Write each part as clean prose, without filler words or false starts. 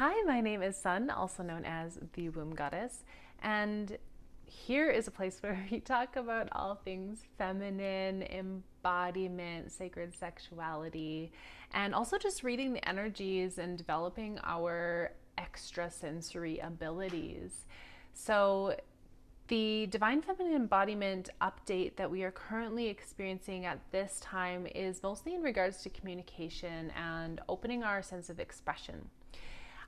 Hi, my name is Sun, also known as the Womb Goddess, and here is a place where we talk about all things feminine, embodiment, sacred sexuality, and also just reading the energies and developing our extrasensory abilities. So, the Divine Feminine Embodiment update that we are currently experiencing at this time is mostly in regards to communication and opening our sense of expression.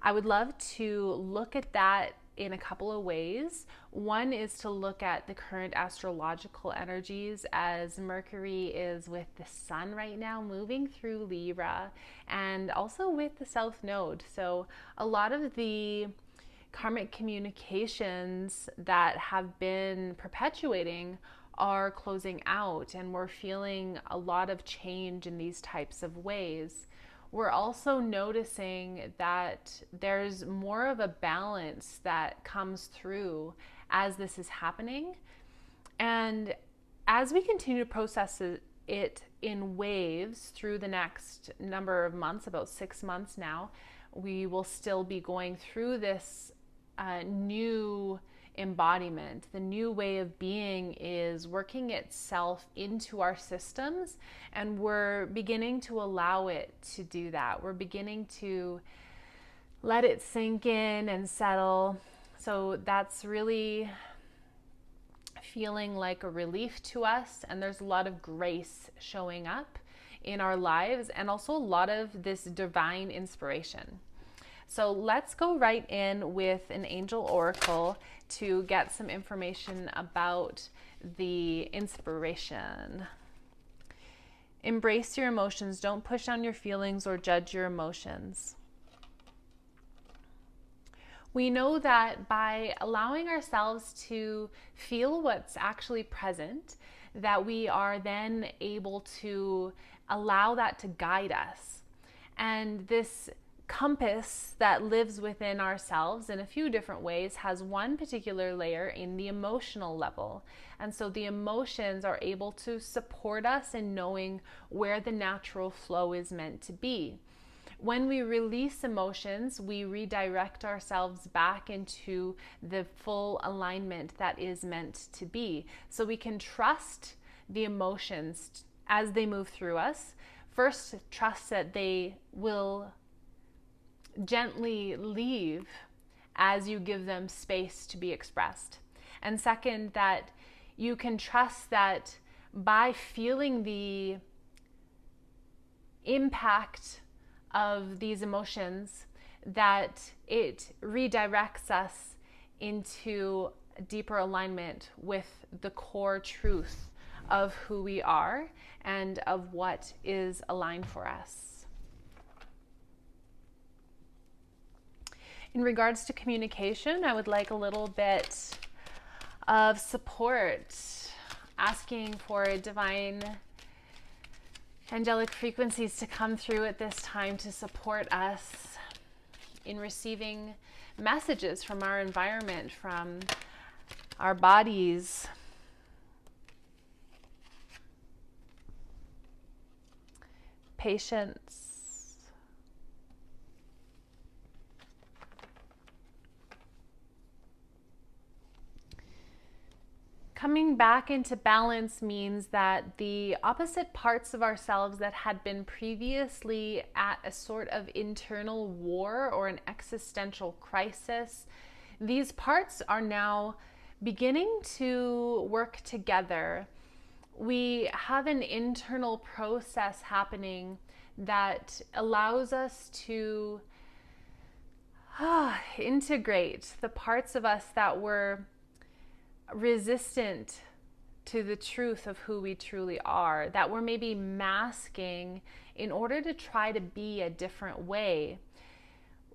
I would love to look at that in a couple of ways. One is to look at the current astrological energies as Mercury is with the Sun right now moving through Libra and also with the South Node. So a lot of the karmic communications that have been perpetuating are closing out, and we're feeling a lot of change in these types of ways. We're also noticing that there's more of a balance that comes through as this is happening. And as we continue to process it in waves through the next number of months, about 6 months now, we will still be going through this new embodiment. The new way of being is working itself into our systems, and we're beginning to allow it to do that. We're beginning to let it sink in and settle. So that's really feeling like a relief to us, and there's a lot of grace showing up in our lives and also a lot of this divine inspiration. So let's go right in with an angel oracle to get some information about the inspiration. Embrace your emotions. Don't push down your feelings or judge your emotions. We know that by allowing ourselves to feel what's actually present, that we are then able to allow that to guide us. And this compass that lives within ourselves in a few different ways has one particular layer in the emotional level. And so the emotions are able to support us in knowing where the natural flow is meant to be. When we release emotions, we redirect ourselves back into the full alignment that is meant to be. So we can trust the emotions as they move through us. First, trust that they will gently leave as you give them space to be expressed. And second, that you can trust that by feeling the impact of these emotions, that it redirects us into a deeper alignment with the core truth of who we are and of what is aligned for us. In regards to communication, I would like a little bit of support, asking for divine angelic frequencies to come through at this time to support us in receiving messages from our environment, from our bodies. Patience. Coming back into balance means that the opposite parts of ourselves that had been previously at a sort of internal war or an existential crisis, these parts are now beginning to work together. We have an internal process happening that allows us to integrate the parts of us that were resistant to the truth of who we truly are, that we're maybe masking in order to try to be a different way.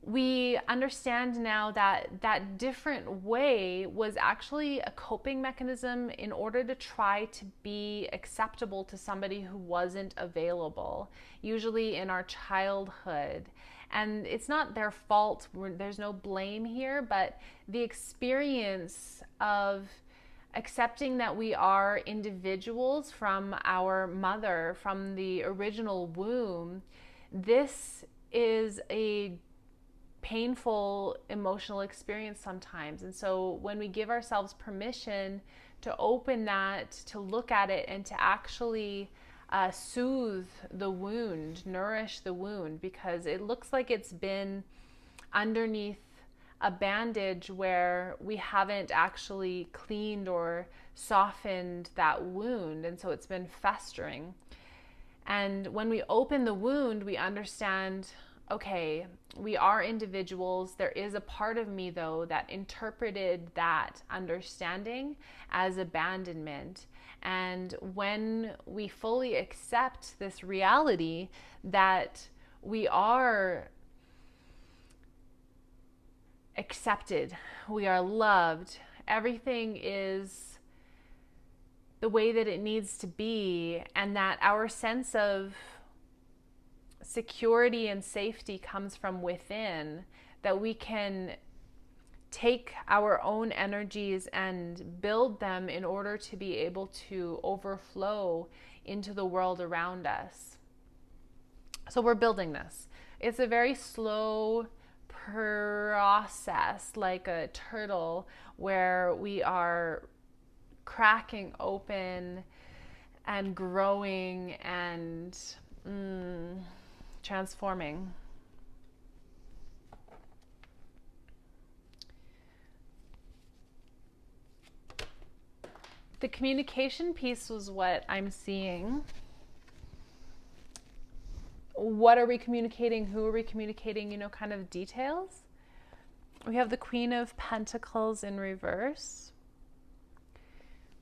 We understand now that that different way was actually a coping mechanism in order to try to be acceptable to somebody who wasn't available, usually in our childhood. And it's not their fault, there's no blame here, but the experience of accepting that we are individuals from our mother, from the original womb, this is a painful emotional experience sometimes. And so when we give ourselves permission to open that, to look at it, and to actually soothe the wound, nourish the wound, because it looks like it's been underneath a bandage where we haven't actually cleaned or softened that wound, and so it's been festering. And when we open the wound, we understand, okay, we are individuals. There is a part of me, though, that interpreted that understanding as abandonment. And when we fully accept this reality that we are accepted, we are loved, everything is the way that it needs to be, and that our sense of security and safety comes from within, that we can take our own energies and build them in order to be able to overflow into the world around us. So we're building this. It's a very slow process, like a turtle, where we are cracking open and growing and transforming. The communication piece was what I'm seeing. What are we communicating? Who are we communicating? You know, kind of details. We have the Queen of Pentacles in reverse.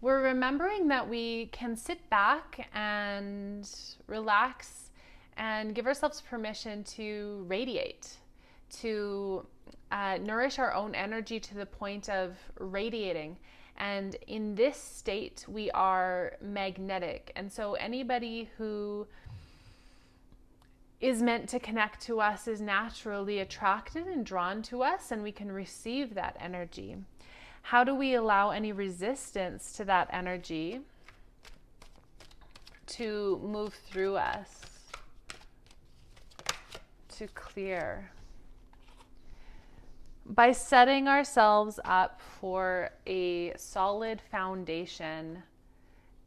We're remembering that we can sit back and relax and give ourselves permission to radiate, to nourish our own energy to the point of radiating. And in this state, we are magnetic. And so anybody who is meant to connect to us is naturally attracted and drawn to us, and we can receive that energy. How do we allow any resistance to that energy to move through us, to clear? By setting ourselves up for a solid foundation,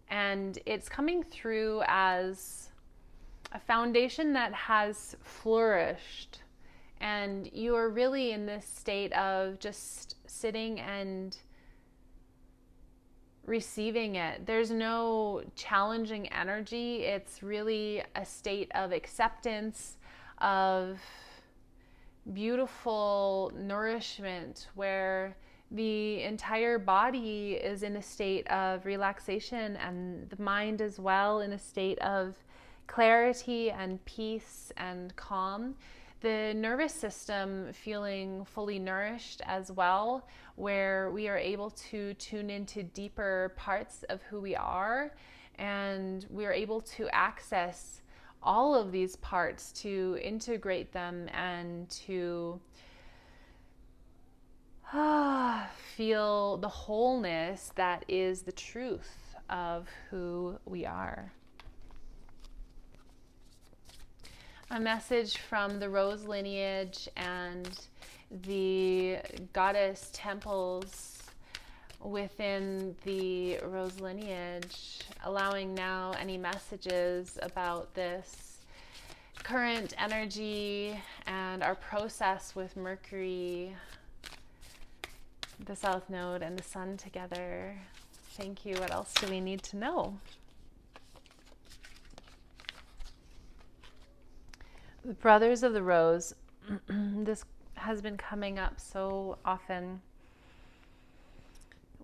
and it's coming through as a foundation that has flourished, and you are really in this state of just sitting and receiving it. There's no challenging energy. It's really a state of acceptance, of beautiful nourishment, where the entire body is in a state of relaxation, and the mind as well in a state of clarity and peace and calm. The nervous system feeling fully nourished as well, where we are able to tune into deeper parts of who we are, and we are able to access all of these parts, to integrate them and to feel the wholeness that is the truth of who we are. A message from the Rose lineage and the goddess temples within the Rose lineage, allowing now any messages about this current energy and our process with Mercury, the South Node, and the Sun together. Thank you. What else do we need to know? The Brothers of the Rose. This has been coming up so often.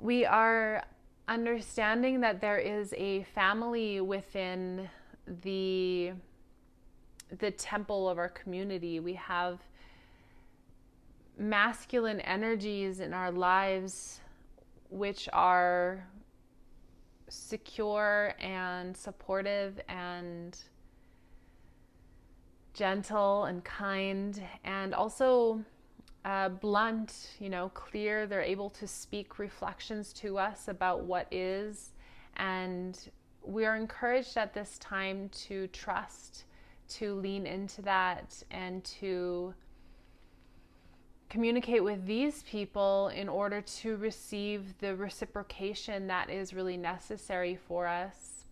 We are understanding that there is a family within the temple of our community. We have masculine energies in our lives which are secure and supportive and gentle and kind, and also blunt, clear. They're able to speak reflections to us about what is, and we are encouraged at this time to trust, to lean into that, and to communicate with these people in order to receive the reciprocation that is really necessary for us.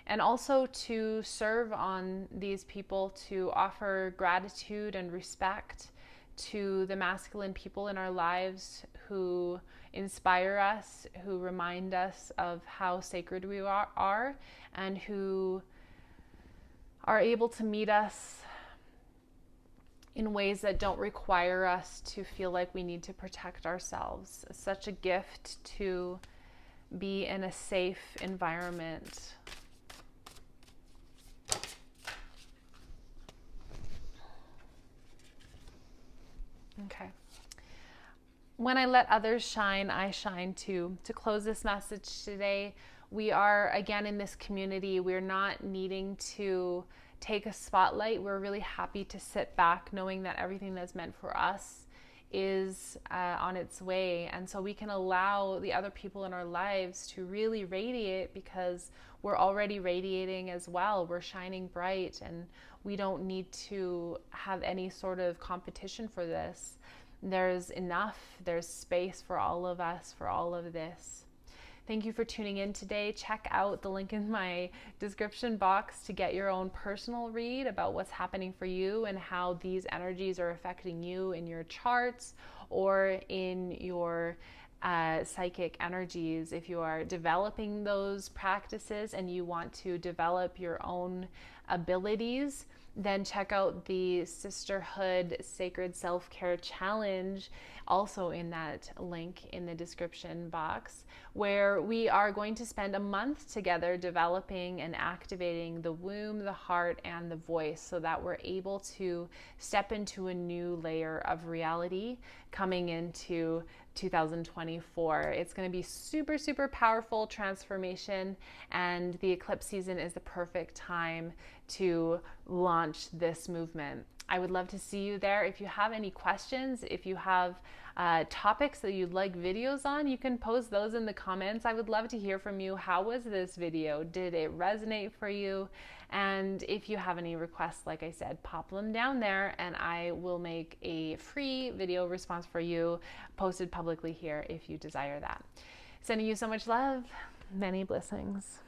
And also to serve on these people, to offer gratitude and respect to the masculine people in our lives who inspire us, who remind us of how sacred we are, and who are able to meet us in ways that don't require us to feel like we need to protect ourselves. It's such a gift to be in a safe environment. Okay. When I let others shine, I shine too. To close this message today, we are again in this community. We're not needing to take a spotlight. We're really happy to sit back knowing that everything that's meant for us is on its way. And so we can allow the other people in our lives to really radiate, because we're already radiating as well. We're shining bright, and we don't need to have any sort of competition for this. There's enough, there's space for all of us, for all of this. Thank you for tuning in today. Check out the link in my description box to get your own personal read about what's happening for you and how these energies are affecting you in your charts or in your psychic energies. If you are developing those practices and you want to develop your own abilities, then check out the Sisterhood Sacred Self-Care Challenge, also in that link in the description box, where we are going to spend a month together developing and activating the womb, the heart, and the voice, so that we're able to step into a new layer of reality coming into 2024. It's going to be super, super powerful transformation, and the eclipse season is the perfect time to launch this movement. I would love to see you there. If you have any questions, if you have topics that you'd like videos on, you can post those in the comments. I would love to hear from you. How was this video? Did it resonate for you? And if you have any requests, like I said, pop them down there and I will make a free video response for you, posted publicly here if you desire that. Sending you so much love. Many blessings.